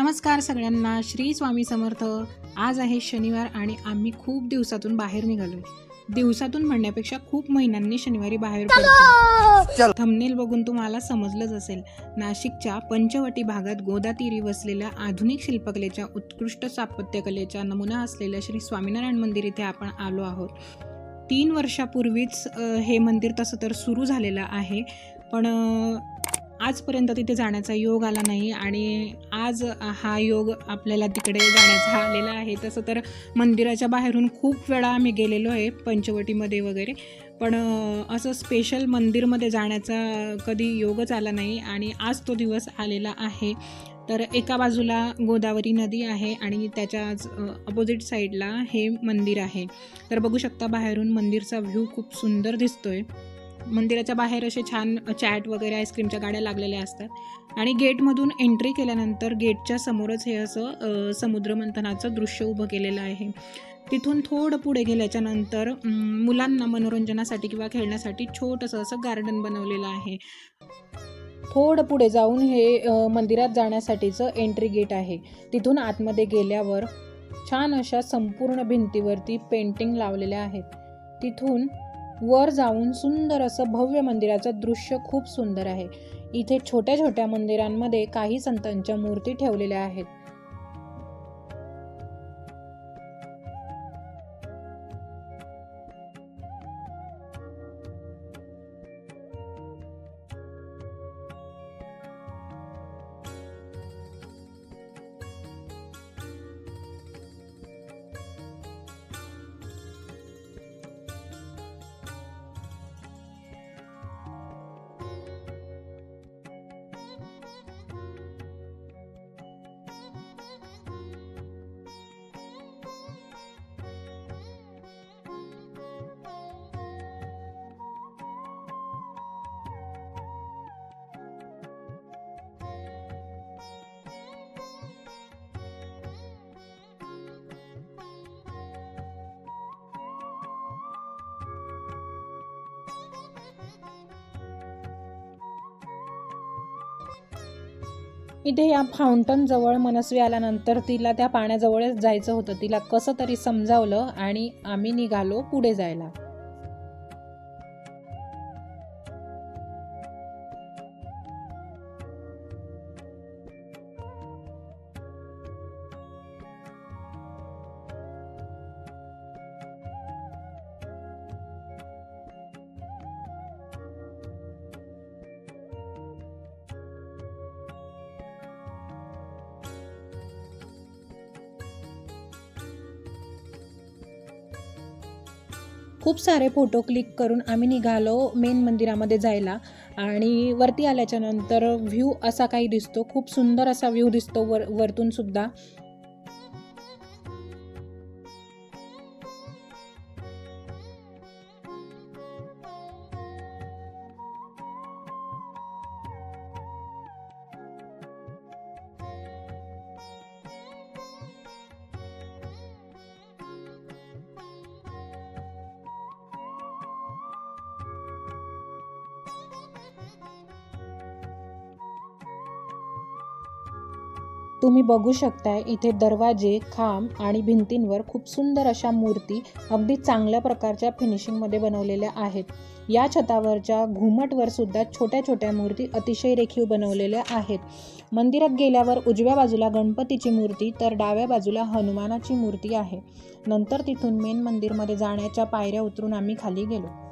नमस्कार सगळ्यांना, श्री स्वामी समर्थ। आज आहे शनिवार आणि आम्ही खूप दिवसातून बाहेर निघालोय। दिवसातून म्हणण्यापेक्षा खूप महिन्यांनी शनिवारी बाहेर पडतो। थंबनेल बघून तुम्हाला समजलंच असेल, नाशिकच्या पंचवटी भागात गोदातीरी वसलेल्या आधुनिक शिल्पकलेच्या उत्कृष्ट स्थापत्यकलेचा नमुना असलेल्या श्री स्वामीनारायण मंदिर इथे आपण आलो आहोत। 3 वर्षापूर्वीच हे मंदिर तसं तर सुरू झालेलं आहे, पण आजपर्यंत तिथे जाण्याचा योग आला नाही आणि आज हा योग आपल्याला तिकडे जाण्याचा आलेला आहे। तसं तर मंदिराच्या बाहेरून खूप वेळा आम्ही गेलेलो आहे पंचवटीमध्ये वगैरे, पण असं स्पेशल मंदिरमध्ये जाण्याचा कधी योगच आला नाही आणि आज तो दिवस आलेला आहे। तर एका बाजूला गोदावरी नदी आहे आणि त्याच्याच अपोजिट साईडला हे मंदिर आहे। तर बघू शकता बाहेरून मंदिरचा व्ह्यू खूप सुंदर दिसतोय। मंदिराच्या बाहेर असे छान चॅट वगैरे आईस्क्रीमच्या गाड्या लागलेल्या असतात आणि गेटमधून एंट्री केल्यानंतर गेटच्या समोरच हे असं समुद्रमंथनाचं दृश्य उभं केलेलं आहे। तिथून थोडं पुढे गेल्याच्या नंतर मुलांना मनोरंजनासाठी किंवा खेळण्यासाठी छोटंसं असं गार्डन बनवलेलं आहे। थोडं पुढे जाऊन हे मंदिरात जाण्यासाठीचं एंट्री गेट आहे। तिथून आतमध्ये गेल्यावर छान अशा संपूर्ण भिंतीवरती पेंटिंग लावलेल्या आहेत। तिथून वर जाऊन सुंदर असं भव्य मंदिराचं दृश्य खूप सुंदर आहे। इथे छोट्या छोट्या मंदिरांमध्ये काही संतांच्या मूर्ती ठेवलेल्या आहेत। इथे या फाउंटन जवळ मनस्वी आल्यानंतर तिला त्या पाण्याजवळच जायचं होतं। तिला कसं तरी समजावलं आणि आम्ही निघालो पुढे जायला। खूप सारे फोटो क्लिक करून आम्ही निघालो मेन मंदिरामध्ये जायला आणि वरती आल्याच्या नंतर व्ह्यू असा काही दिसतो। खूप सुंदर असा व्ह्यू दिसतो वरतून सुद्धा। तुम्ही बघू शकताय इथे दरवाजे, खांब आणि भिंतींवर खूप सुंदर अशा मूर्ती अगदी चांगल्या प्रकारच्या फिनिशिंगमध्ये बनवलेल्या आहेत। या छतावरच्या घुमटवर सुद्धा छोट्या छोट्या मूर्ती अतिशय रेखीव बनवलेल्या आहेत। मंदिरात गेल्यावर उजव्या बाजूला गणपतीची मूर्ती तर डाव्या बाजूला हनुमानाची मूर्ती आहे। नंतर तिथून मेन मंदिरमध्ये जाण्याच्या पायऱ्या उतरून आम्ही खाली गेलो।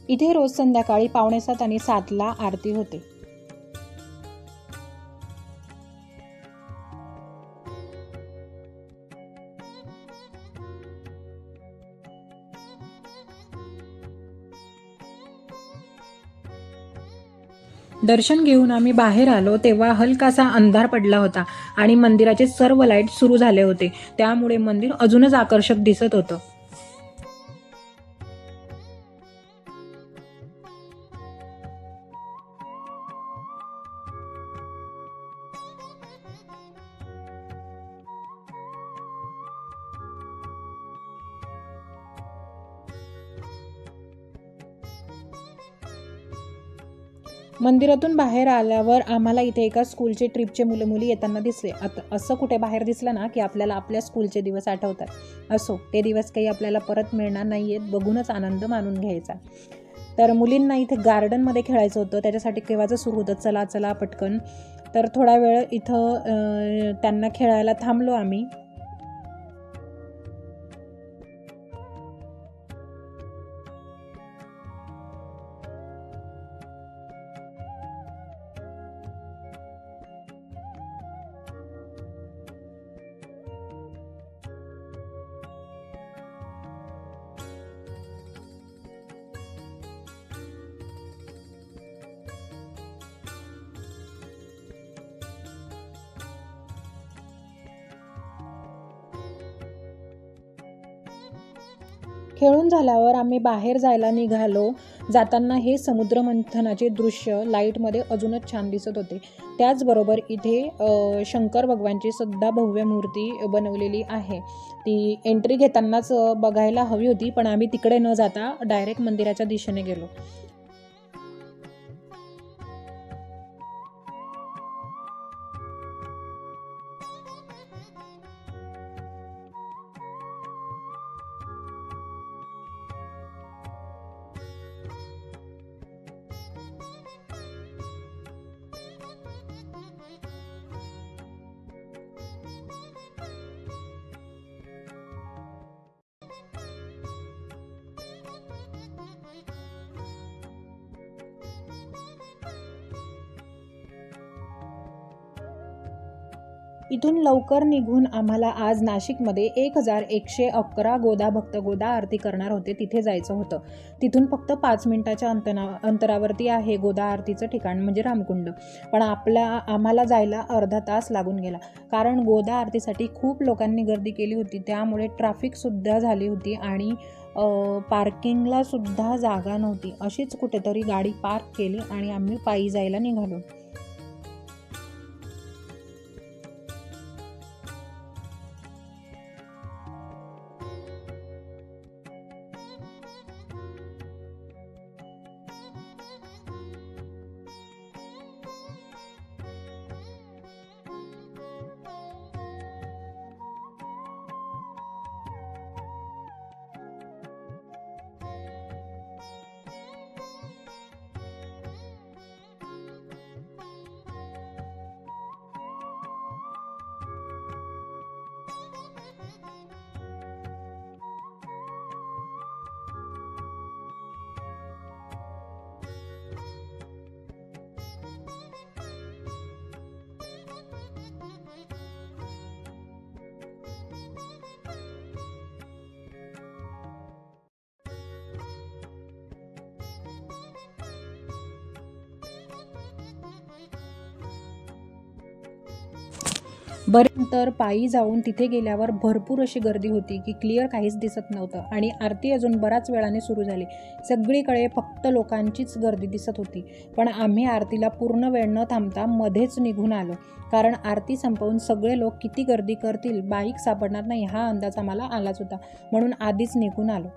इथे रोज संध्याकाळी 6:45 आणि 7ला आरती होते। दर्शन घेऊन आम्ही बाहेर आलो तेव्हा हलकासा अंधार पडला होता आणि मंदिराचे सर्व लाईट सुरू झाले होते, त्यामुळे मंदिर अजूनच आकर्षक दिसत होतं. मंदिरातून बाहेर आल्यावर आम्हाला इथे एका स्कूलचे ट्रिपचे मुलं मुली येताना दिसले. आता असं कुठे बाहेर दिसलं ना की आपल्याला आपल्या स्कूलचे दिवस आठवतात. असो, ते दिवस काही आपल्याला परत मिळणार नाही आहेत, बघूनच आनंद मानून घ्यायचा. तर मुलींना इथे गार्डनमध्ये खेळायचं होतं, त्याच्यासाठी केव्हाचं सुरू होतं चला चला पटकन. तर थोडा वेळ इथं त्यांना खेळायला थांबलो आम्ही. खेळून झाल्यावर आम्ही बाहेर जायला निघालो. जाताना हे समुद्रमंथनाचे दृश्य लाईटमध्ये अजूनच छान दिसत होते. त्याचबरोबर इथे शंकर भगवानची सुद्धा भव्य मूर्ती बनवलेली आहे. ती एंट्री घेतानाच बघायला हवी होती, पण आम्ही तिकडे न जाता डायरेक्ट मंदिराच्या दिशेने गेलो. इथून लवकर निघून आम्हाला आज नाशिकमध्ये 1111 गोदा भक्त गोदा आरती करणार होते, तिथे जायचं होतं. तिथून फक्त 5 मिनिटाच्या अंतरावरती आहे गोदा आरतीचं ठिकाण म्हणजे रामकुंड. पण आम्हाला जायला अर्धा तास लागून गेला, कारण गोदा आरतीसाठी खूप लोकांनी गर्दी केली होती, त्यामुळे ट्रॅफिकसुद्धा झाली होती आणि पार्किंगला सुद्धा जागा नव्हती. अशीच कुठेतरी गाडी पार्क केली आणि आम्ही पायी जायला निघालो. तर पायी जाऊन तिथे गेल्यावर भरपूर अशी गर्दी होती की क्लिअर काहीच दिसत नव्हतं आणि आरती अजून बराच वेळाने सुरू झाली. सगळीकडे फक्त लोकांचीच गर्दी दिसत होती. पण आम्ही आरतीला पूर्ण वेळ न थांबता मध्येच निघून आलो, कारण आरती संपवून सगळे लोक किती गर्दी करतील, बाईक सापडणार नाही हा अंदाज आम्हाला आलाच होता, म्हणून आधीच निघून आलो.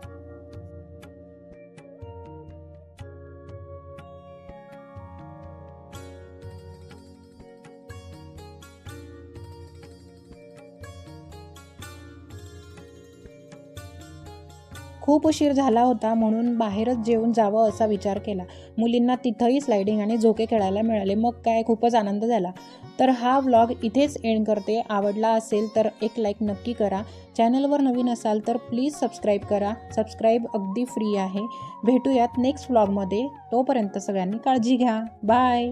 खूप उशीर झाला होता, म्हणून बाहेरच जेवून जावं असा विचार केला. मुलींना तिथंही स्लायडिंग आणि झोके खेळायला मिळाले. मग काय, खूपच आनंद झाला. तर हा व्लॉग इथेच एंड करते. आवडला असेल तर एक लाईक नक्की करा. चॅनलवर नवीन असाल तर प्लीज सबस्क्राईब करा. सबस्क्राईब अगदी फ्री आहे. भेटूयात नेक्स्ट व्लॉगमध्ये. तोपर्यंत सगळ्यांनी काळजी घ्या. बाय.